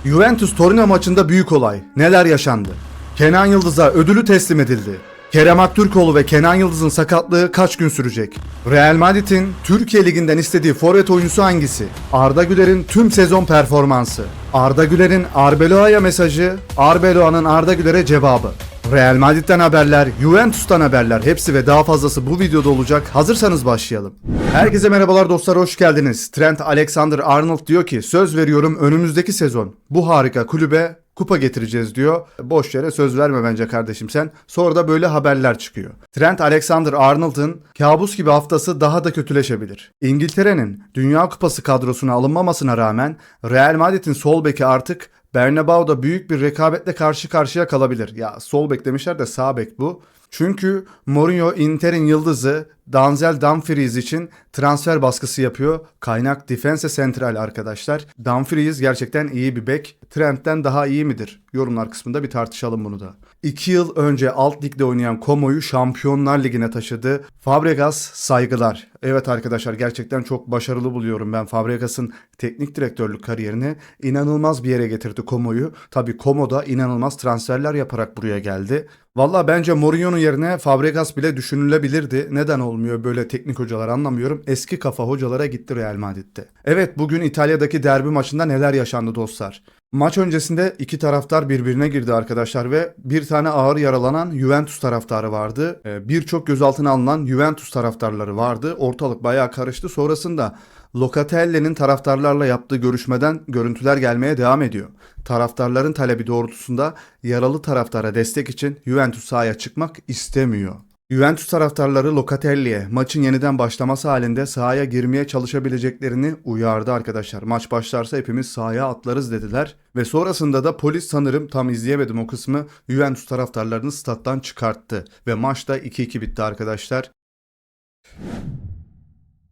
Juventus Torino maçında büyük olay. Neler yaşandı? Kenan Yıldız'a ödülü teslim edildi. Kerem Aktürkoğlu ve Kenan Yıldız'ın sakatlığı kaç gün sürecek? Real Madrid'in Türkiye Ligi'nden istediği forvet oyuncusu hangisi? Arda Güler'in tüm sezon performansı. Arda Güler'in Arbeloa'ya mesajı, Arbeloa'nın Arda Güler'e cevabı. Real Madrid'den haberler, Juventus'tan haberler, hepsi ve daha fazlası bu videoda olacak. Hazırsanız başlayalım. Herkese merhabalar dostlar, hoş geldiniz. Trent Alexander-Arnold diyor ki söz veriyorum önümüzdeki sezon bu harika kulübe kupa getireceğiz diyor. Boş yere söz verme bence kardeşim sen. Sonra da böyle haberler çıkıyor. Trent Alexander-Arnold'un kabus gibi haftası daha da kötüleşebilir. İngiltere'nin Dünya Kupası kadrosuna alınmamasına rağmen Real Madrid'in sol beki artık Bernabeu'da büyük bir rekabetle karşı karşıya kalabilir. Ya sol bek demişler de sağ bek bu. Çünkü Mourinho Inter'in yıldızı Denzel Dumfries için transfer baskısı yapıyor. Kaynak Defense Central arkadaşlar. Dumfries gerçekten iyi bir bek. Trent'ten daha iyi midir? Yorumlar kısmında bir tartışalım bunu da. 2 yıl önce alt ligde oynayan Como'yu Şampiyonlar Ligi'ne taşıdı. Fabregas saygılar. Evet arkadaşlar, gerçekten çok başarılı buluyorum ben Fabregas'ın teknik direktörlük kariyerini. İnanılmaz bir yere getirdi Como'yu. Tabii Como da inanılmaz transferler yaparak buraya geldi. Valla bence Mourinho'nun yerine Fabregas bile düşünülebilirdi. Neden olmuyor böyle teknik hocalar anlamıyorum. Eski kafa hocalara gitti Real Madrid'de. Evet, bugün İtalya'daki derbi maçında neler yaşandı dostlar? Maç öncesinde iki taraftar birbirine girdi arkadaşlar ve bir tane ağır yaralanan Juventus taraftarı vardı. Birçok gözaltına alınan Juventus taraftarları vardı. Ortalık bayağı karıştı. Sonrasında Locatelli'nin taraftarlarla yaptığı görüşmeden görüntüler gelmeye devam ediyor. Taraftarların talebi doğrultusunda yaralı taraftara destek için Juventus sahaya çıkmak istemiyor. Juventus taraftarları Locatelli'ye maçın yeniden başlaması halinde sahaya girmeye çalışabileceklerini uyardı arkadaşlar. Maç başlarsa hepimiz sahaya atlarız dediler. Ve sonrasında da polis, sanırım tam izleyemedim o kısmı, Juventus taraftarlarını stat'tan çıkarttı. Ve maç da 2-2 bitti arkadaşlar.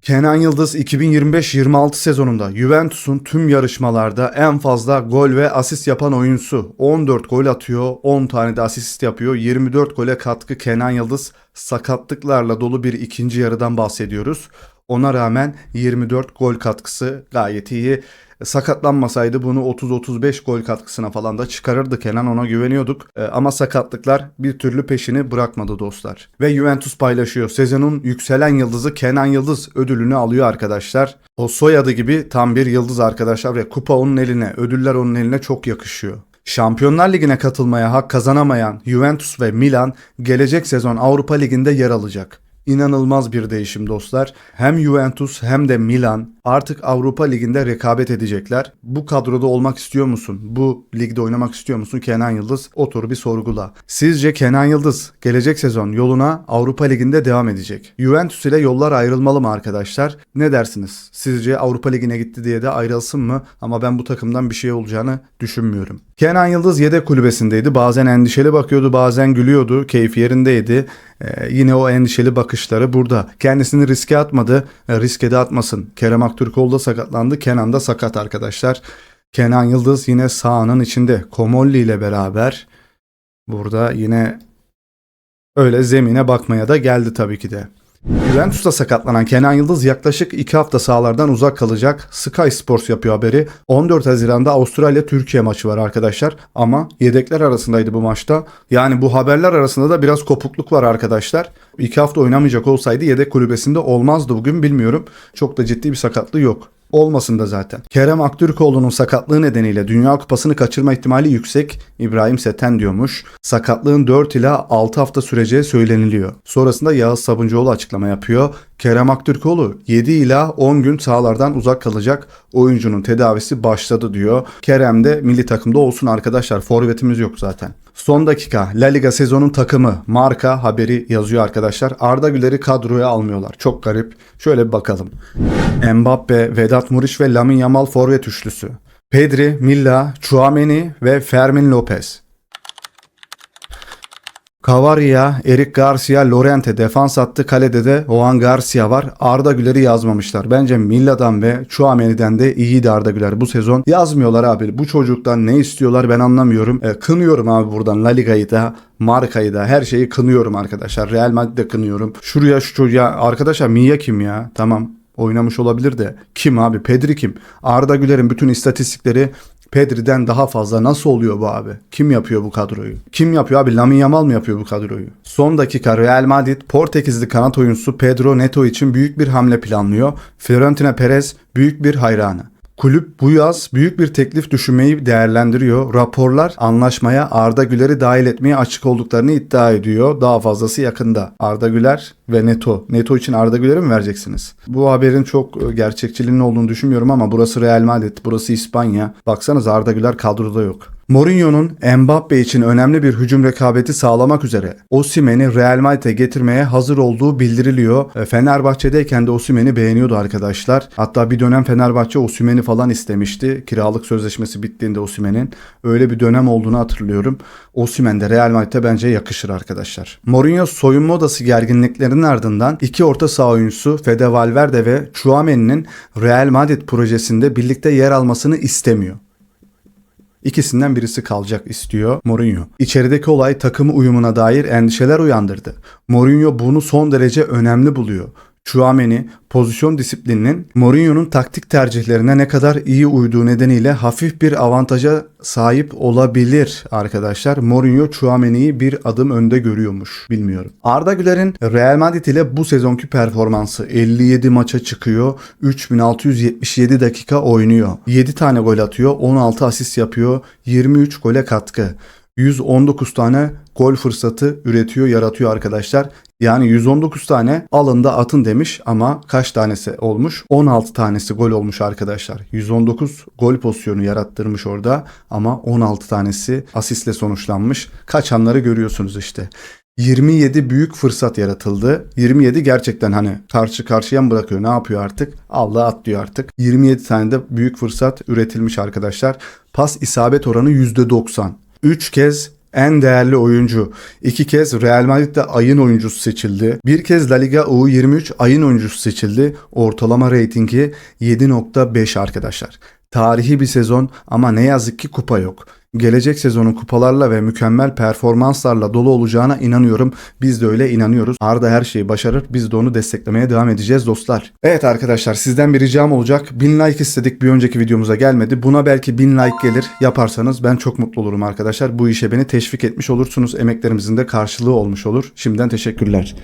Kenan Yıldız 2025-26 sezonunda Juventus'un tüm yarışmalarda en fazla gol ve asist yapan oyuncusu. 14 gol atıyor, 10 tane de asist yapıyor. 24 gole katkı Kenan Yıldız. Sakatlıklarla dolu bir ikinci yarıdan bahsediyoruz. Ona rağmen 24 gol katkısı gayet iyi. Sakatlanmasaydı bunu 30-35 gol katkısına falan da çıkarırdı Kenan, ona güveniyorduk. Ama sakatlıklar bir türlü peşini bırakmadı dostlar. Ve Juventus paylaşıyor. Sezonun yükselen yıldızı Kenan Yıldız ödülünü alıyor arkadaşlar. O soyadı gibi tam bir yıldız arkadaşlar ve kupa onun eline, ödüller onun eline çok yakışıyor. Şampiyonlar Ligi'ne katılmaya hak kazanamayan Juventus ve Milan gelecek sezon Avrupa Ligi'nde yer alacak. İnanılmaz bir değişim dostlar. Hem Juventus hem de Milan artık Avrupa Ligi'nde rekabet edecekler. Bu kadroda olmak istiyor musun? Bu ligde oynamak istiyor musun Kenan Yıldız? Otur bir sorgula. Sizce Kenan Yıldız gelecek sezon yoluna Avrupa Ligi'nde devam edecek? Juventus ile yollar ayrılmalı mı arkadaşlar? Ne dersiniz? Sizce Avrupa Ligi'ne gitti diye de ayrılsın mı? Ama ben bu takımdan bir şey olacağını düşünmüyorum. Kenan Yıldız yedek kulübesindeydi. Bazen endişeli bakıyordu, bazen gülüyordu. Keyfi yerindeydi. Yine o endişeli bakışları burada. Kendisini riske atmadı. Riske de atmasın. Kerem Aktürkoğlu da sakatlandı. Kenan da sakat arkadaşlar. Kenan Yıldız yine sahanın içinde. Komolli ile beraber burada yine öyle zemine bakmaya da geldi tabii ki de. Juventus'ta sakatlanan Kenan Yıldız yaklaşık 2 hafta sahalardan uzak kalacak. Sky Sports yapıyor haberi. 14 Haziran'da Avustralya-Türkiye maçı var arkadaşlar. Ama yedekler arasındaydı bu maçta. Yani bu haberler arasında da biraz kopukluk var arkadaşlar. 2 hafta oynamayacak olsaydı yedek kulübesinde olmazdı bugün, bilmiyorum. Çok da ciddi bir sakatlığı yok. Olmasın da zaten. Kerem Aktürkoğlu'nun sakatlığı nedeniyle Dünya Kupası'nı kaçırma ihtimali yüksek. İbrahim Seten diyormuş. Sakatlığın 4 ila 6 hafta süreceği söyleniliyor. Sonrasında Yağız Sabuncuoğlu açıklama yapıyor. Kerem Aktürkoğlu 7 ila 10 gün sahalardan uzak kalacak. Oyuncunun tedavisi başladı diyor. Kerem de milli takımda olsun arkadaşlar. Forvetimiz yok zaten. Son dakika La Liga sezonun takımı Marka haberi yazıyor arkadaşlar. Arda Güler'i kadroya almıyorlar. Çok garip. Şöyle bir bakalım. Mbappe, Vedat Muriç ve Lamine Yamal forvet üçlüsü. Pedri, Milla, Tchouaméni ve Fermin Lopez. Cavaria, Eric Garcia, Llorente defans hattı, kalede de Juan Garcia var. Arda Güler'i yazmamışlar. Bence Milla'dan ve Tchouaméni'den de iyiydi Arda Güler bu sezon. Yazmıyorlar abi. Bu çocuktan ne istiyorlar ben anlamıyorum. Kınıyorum abi buradan La Liga'yı da, Marka'yı da, her şeyi kınıyorum arkadaşlar. Real Madrid'i kınıyorum. Şuraya şu çocuğa arkadaşlar, Milla kim ya? Tamam. Oynamış olabilir de kim abi? Pedri kim? Arda Güler'in bütün istatistikleri Pedri'den daha fazla nasıl oluyor bu abi? Kim yapıyor bu kadroyu? Kim yapıyor abi? Lamine Yamal mı yapıyor bu kadroyu? Son dakika Real Madrid Portekizli kanat oyuncusu Pedro Neto için büyük bir hamle planlıyor. Florentino Perez büyük bir hayranı. Kulüp bu yaz büyük bir teklif düşünmeyi değerlendiriyor. Raporlar anlaşmaya Arda Güler'i dahil etmeye açık olduklarını iddia ediyor. Daha fazlası yakında. Arda Güler ve Neto. Neto için Arda Güler'i mi vereceksiniz? Bu haberin çok gerçekçiliğinin olduğunu düşünmüyorum ama burası Real Madrid, burası İspanya. Baksanız Arda Güler kadroda yok. Mourinho'nun Mbappe için önemli bir hücum rekabeti sağlamak üzere Osimhen'i Real Madrid'e getirmeye hazır olduğu bildiriliyor. Fenerbahçe'deyken de Osimhen'i beğeniyordu arkadaşlar. Hatta bir dönem Fenerbahçe Osimhen'i falan istemişti. Kiralık sözleşmesi bittiğinde Osimhen'in öyle bir dönem olduğunu hatırlıyorum. Osimhen de Real Madrid'e bence yakışır arkadaşlar. Mourinho soyunma odası gerginliklerinin ardından iki orta saha oyuncusu Fede Valverde ve Tchouaméni'nin Real Madrid projesinde birlikte yer almasını istemiyor. İkisinden birisi kalacak istiyor Mourinho. İçerideki olay takım uyumuna dair endişeler uyandırdı. Mourinho bunu son derece önemli buluyor. Tchouaméni pozisyon disiplininin Mourinho'nun taktik tercihlerine ne kadar iyi uyduğu nedeniyle hafif bir avantaja sahip olabilir arkadaşlar. Mourinho Tchouaméni'yi bir adım önde görüyormuş. Bilmiyorum. Arda Güler'in Real Madrid ile bu sezonki performansı 57 maça çıkıyor. 3677 dakika oynuyor. 7 tane gol atıyor. 16 asist yapıyor. 23 gole katkı. 119 tane gol fırsatı üretiyor, yaratıyor arkadaşlar. Yani 119 tane alın da atın demiş ama kaç tanesi olmuş? 16 tanesi gol olmuş arkadaşlar. 119 gol pozisyonu yarattırmış orada ama 16 tanesi asistle sonuçlanmış. Kaçanları görüyorsunuz işte. 27 büyük fırsat yaratıldı. 27 gerçekten hani karşı karşıya mı bırakıyor, ne yapıyor artık? Allah at diyor artık. 27 tane de büyük fırsat üretilmiş arkadaşlar. Pas isabet oranı %90. 3 kez en değerli oyuncu. 2 kez Real Madrid'de ayın oyuncusu seçildi. Bir kez La Liga U23 ayın oyuncusu seçildi. Ortalama reytingi 7.5 arkadaşlar. Tarihi bir sezon ama ne yazık ki kupa yok. Gelecek sezonun kupalarla ve mükemmel performanslarla dolu olacağına inanıyorum. Biz de öyle inanıyoruz. Arda her şeyi başarır. Biz de onu desteklemeye devam edeceğiz dostlar. Evet arkadaşlar, sizden bir ricam olacak. 1000 like istedik, bir önceki videomuza gelmedi. Buna belki 1000 like gelir. Yaparsanız ben çok mutlu olurum arkadaşlar. Bu işe beni teşvik etmiş olursunuz. Emeklerimizin de karşılığı olmuş olur. Şimdiden teşekkürler.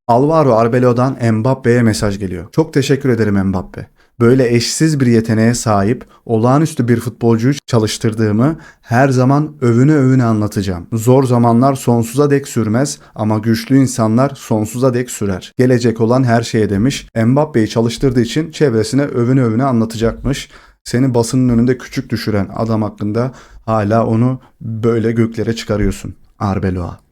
Alvaro Arbelo'dan Mbappe'ye mesaj geliyor. Çok teşekkür ederim Mbappe. Böyle eşsiz bir yeteneğe sahip, olağanüstü bir futbolcuyu çalıştırdığımı her zaman övüne övüne anlatacağım. Zor zamanlar sonsuza dek sürmez ama güçlü insanlar sonsuza dek sürer. Gelecek olan her şeye demiş. Mbappe'yi çalıştırdığı için çevresine övüne övüne anlatacakmış. Seni basının önünde küçük düşüren adam hakkında hala onu böyle göklere çıkarıyorsun. Arbeloa.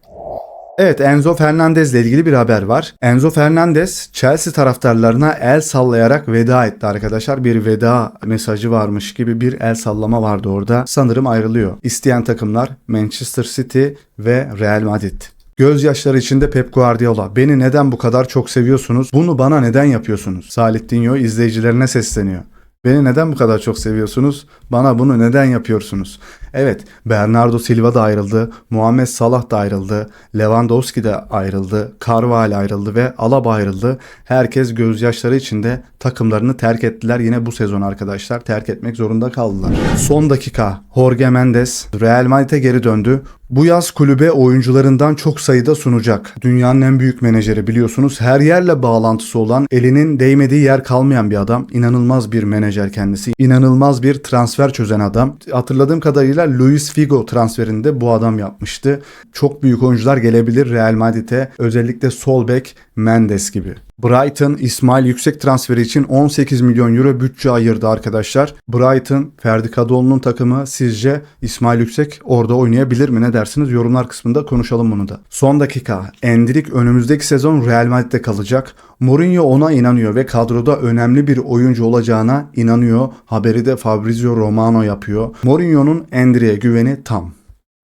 Evet, Enzo Fernandez ile ilgili bir haber var. Enzo Fernandez Chelsea taraftarlarına el sallayarak veda etti arkadaşlar. Bir veda mesajı varmış gibi bir el sallama vardı orada. Sanırım ayrılıyor. İsteyen takımlar Manchester City ve Real Madrid. Gözyaşları içinde Pep Guardiola. Beni neden bu kadar çok seviyorsunuz? Bunu bana neden yapıyorsunuz? Salih Dinho izleyicilerine sesleniyor. Beni neden bu kadar çok seviyorsunuz? Bana bunu neden yapıyorsunuz? Evet, Bernardo Silva da ayrıldı, Muhammed Salah da ayrıldı, Lewandowski de ayrıldı, Carvalho ayrıldı ve Alaba ayrıldı. Herkes gözyaşları içinde takımlarını terk ettiler. Yine bu sezon arkadaşlar terk etmek zorunda kaldılar. Son dakika Jorge Mendes Real Madrid'e geri döndü. Bu yaz kulübe oyuncularından çok sayıda sunacak. Dünyanın en büyük menajeri biliyorsunuz. Her yerle bağlantısı olan, elinin değmediği yer kalmayan bir adam. İnanılmaz bir menajer kendisi. İnanılmaz bir transfer çözen adam. Hatırladığım kadarıyla Luis Figo transferinde bu adam yapmıştı. Çok büyük oyuncular gelebilir Real Madrid'e. Özellikle sol bek Mendes gibi. Brighton İsmail Yüksek transferi için 18 milyon euro bütçe ayırdı arkadaşlar. Brighton, Ferdi Kadıoğlu'nun takımı, sizce İsmail Yüksek orada oynayabilir mi? Ne dersiniz? Yorumlar kısmında konuşalım bunu da. Son dakika. Endrick önümüzdeki sezon Real Madrid'de kalacak. Mourinho ona inanıyor ve kadroda önemli bir oyuncu olacağına inanıyor. Haberi de Fabrizio Romano yapıyor. Mourinho'nun Endrick'e güveni tam.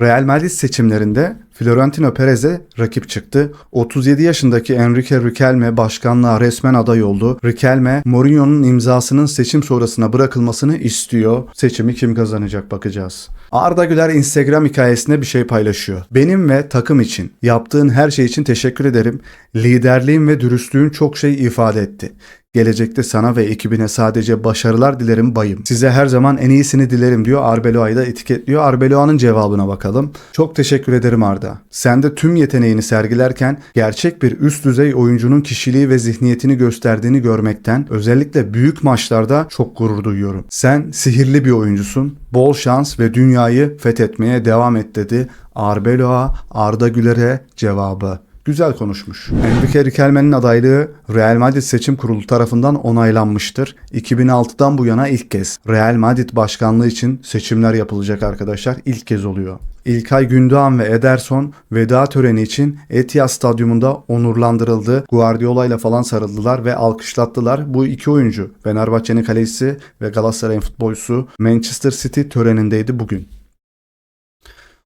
Real Madrid seçimlerinde Florentino Perez'e rakip çıktı. 37 yaşındaki Enrique Riquelme başkanlığa resmen aday oldu. Riquelme, Mourinho'nun imzasının seçim sonrasına bırakılmasını istiyor. Seçimi kim kazanacak bakacağız. Arda Güler Instagram hikayesinde bir şey paylaşıyor. Benim ve takım için yaptığın her şey için teşekkür ederim. Liderliğin ve dürüstlüğün çok şey ifade etti. Gelecekte sana ve ekibine sadece başarılar dilerim bayım. Size her zaman en iyisini dilerim diyor. Arbeloa'yı da etiketliyor. Arbeloa'nın cevabına bakalım. Çok teşekkür ederim Arda. Sen de tüm yeteneğini sergilerken gerçek bir üst düzey oyuncunun kişiliği ve zihniyetini gösterdiğini görmekten özellikle büyük maçlarda çok gurur duyuyorum. Sen sihirli bir oyuncusun. Bol şans ve dünyayı fethetmeye devam et dedi. Arbeloa Arda Güler'e cevabı. Güzel konuşmuş. Enrique Riquelme'nin adaylığı Real Madrid Seçim Kurulu tarafından onaylanmıştır. 2006'dan bu yana ilk kez Real Madrid başkanlığı için seçimler yapılacak arkadaşlar. İlk kez oluyor. İlkay Gündoğan ve Ederson veda töreni için Etihad Stadyumunda onurlandırıldı. Guardiola ile falan sarıldılar ve alkışlattılar. Bu iki oyuncu Fenerbahçe'nin kalecisi ve Galatasaray'ın futbolcusu Manchester City törenindeydi bugün.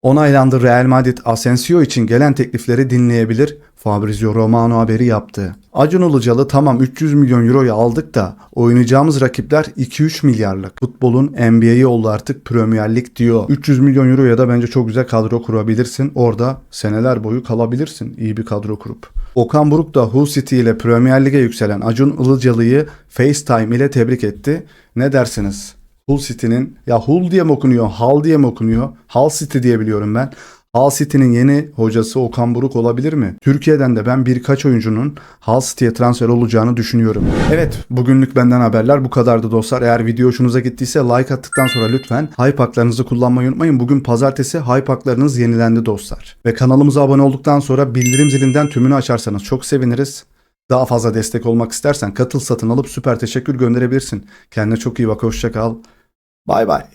Onaylandı. Real Madrid Asensio için gelen teklifleri dinleyebilir. Fabrizio Romano haberi yaptı. Acun Ilıcalı tamam 300 milyon euroyu aldık da oynayacağımız rakipler 2-3 milyarlık. Futbolun NBA'yi oldu artık Premier Lig diyor. 300 milyon euroya da bence çok güzel kadro kurabilirsin. Orada seneler boyu kalabilirsin iyi bir kadro kurup. Okan Buruk da Hull City ile Premier Lig'e yükselen Acun Ilıcalı'yı FaceTime ile tebrik etti. Ne dersiniz? Hull City'nin, ya Hull diye mi okunuyor, Hull diye mi okunuyor? Hull City diye biliyorum ben. Hull City'nin yeni hocası Okan Buruk olabilir mi? Türkiye'den de ben birkaç oyuncunun Hull City'ye transfer olacağını düşünüyorum. Evet, bugünlük benden haberler bu kadardı dostlar. Eğer video hoşunuza gittiyse like attıktan sonra lütfen hype haklarınızı kullanmayı unutmayın. Bugün pazartesi hype haklarınız yenilendi dostlar. Ve kanalımıza abone olduktan sonra bildirim zilinden tümünü açarsanız çok seviniriz. Daha fazla destek olmak istersen katıl satın alıp süper teşekkür gönderebilirsin. Kendine çok iyi bak, hoşça kal. Bay bay.